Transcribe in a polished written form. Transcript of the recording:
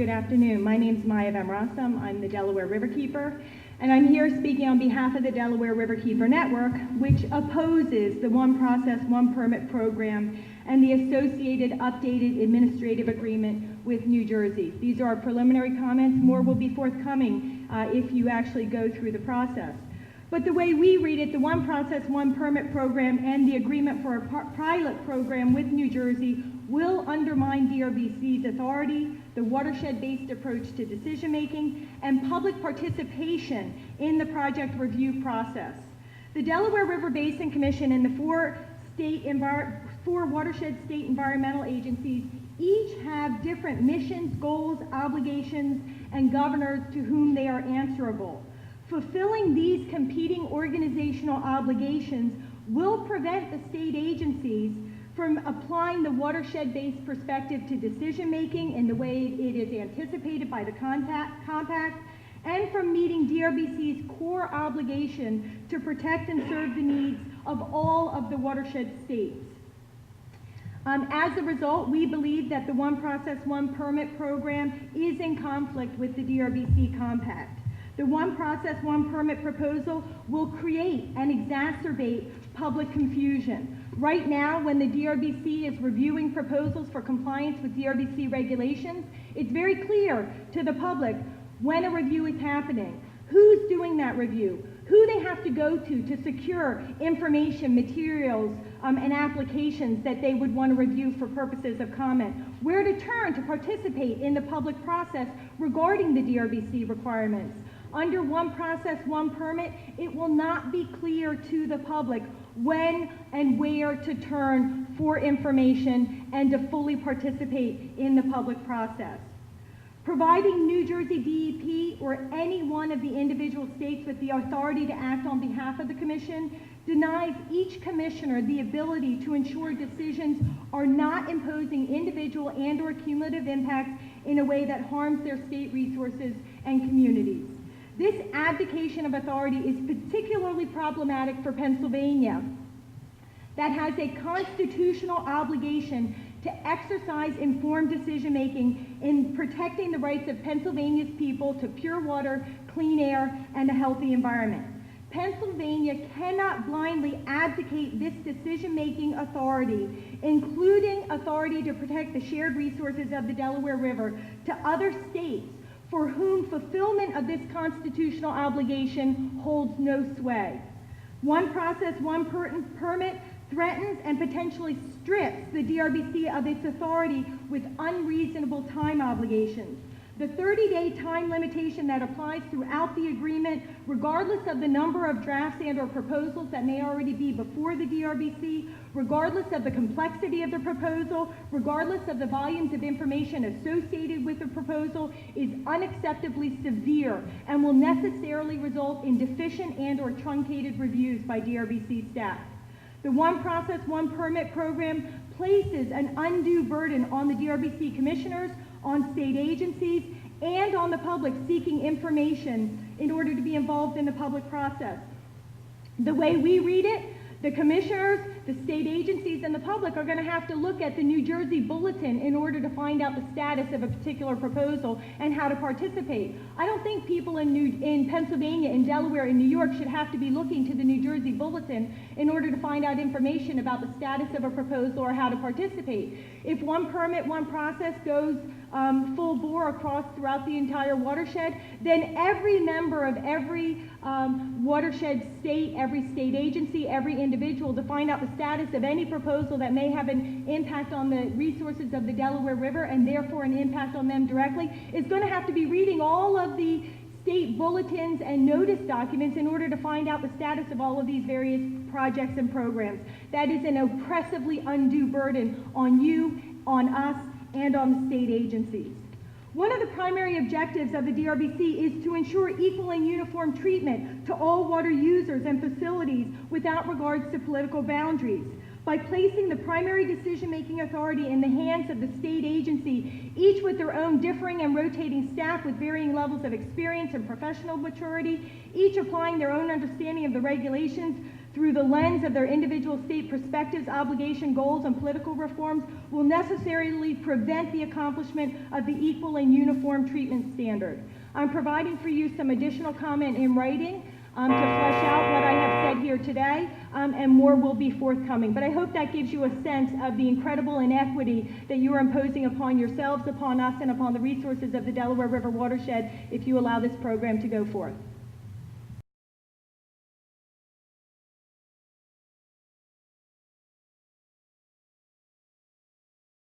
Good afternoon. My name is Maya Vamrasam. I'm the Delaware Riverkeeper, and I'm here speaking on behalf of the Delaware Riverkeeper Network, which opposes the One Process, One Permit program and the associated updated administrative agreement with New Jersey. These are our preliminary comments. More will be forthcoming if you actually go through the process. But the way we read it, the One Process, One Permit program and the agreement for a pilot program with New Jersey will undermine DRBC's authority, the watershed-based approach to decision-making, and public participation in the project review process. The Delaware River Basin Commission and the four watershed state environmental agencies each have different missions, goals, obligations, and governors to whom they are answerable. Fulfilling these competing organizational obligations will prevent the state agencies from applying the watershed-based perspective to decision-making in the way it is anticipated by the compact, and from meeting DRBC's core obligation to protect and serve the needs of all of the watershed states. As a result, we believe that the One Process, One Permit program is in conflict with the DRBC compact. The One Process, One Permit proposal will create and exacerbate public confusion. Right now, when the DRBC is reviewing proposals for compliance with DRBC regulations, it's very clear to the public when a review is happening, who's doing that review, who they have to go to secure information, materials, and applications that they would want to review for purposes of comment, where to turn to participate in the public process regarding the DRBC requirements. Under One Process, One Permit, it will not be clear to the public when and where to turn for information and to fully participate in the public process. Providing New Jersey DEP or any one of the individual states with the authority to act on behalf of the Commission denies each commissioner the ability to ensure decisions are not imposing individual and/or cumulative impacts in a way that harms their state resources and communities. This abdication of authority is particularly problematic for Pennsylvania, that has a constitutional obligation to exercise informed decision-making in protecting the rights of Pennsylvania's people to pure water, clean air, and a healthy environment. Pennsylvania cannot blindly abdicate this decision-making authority, including authority to protect the shared resources of the Delaware River, to other states for whom fulfillment of this constitutional obligation holds no sway. One Process, One Permit threatens and potentially strips the DRBC of its authority with unreasonable time obligations. The 30-day time limitation that applies throughout the agreement, regardless of the number of drafts and/or proposals that may already be before the DRBC, regardless of the complexity of the proposal, regardless of the volumes of information associated with the proposal, is unacceptably severe and will necessarily result in deficient and/or truncated reviews by DRBC staff. The One Process, One Permit program places an undue burden on the DRBC commissioners, on state agencies, and on the public seeking information in order to be involved in the public process. The way we read it, the commissioners, the state agencies, and the public are going to have to look at the New Jersey Bulletin in order to find out the status of a particular proposal and how to participate. I don't think people in Pennsylvania, in Delaware, in New York should have to be looking to the New Jersey Bulletin in order to find out information about the status of a proposal or how to participate. If One Permit, One Process goes full bore throughout the entire watershed, then every member of every watershed state, every state agency, every individual to find out the status of any proposal that may have an impact on the resources of the Delaware River and therefore an impact on them directly is going to have to be reading all of the state bulletins and notice documents in order to find out the status of all of these various projects and programs. That is an oppressively undue burden on you, on us, and on the state agencies. One of the primary objectives of the DRBC is to ensure equal and uniform treatment to all water users and facilities without regards to political boundaries. By placing the primary decision-making authority in the hands of the state agency, each with their own differing and rotating staff with varying levels of experience and professional maturity, each applying their own understanding of the regulations, through the lens of their individual state perspectives, obligation, goals, and political reforms will necessarily prevent the accomplishment of the equal and uniform treatment standard. I'm providing for you some additional comment in writing to flesh out what I have said here today, and more will be forthcoming. But I hope that gives you a sense of the incredible inequity that you are imposing upon yourselves, upon us, and upon the resources of the Delaware River watershed if you allow this program to go forth.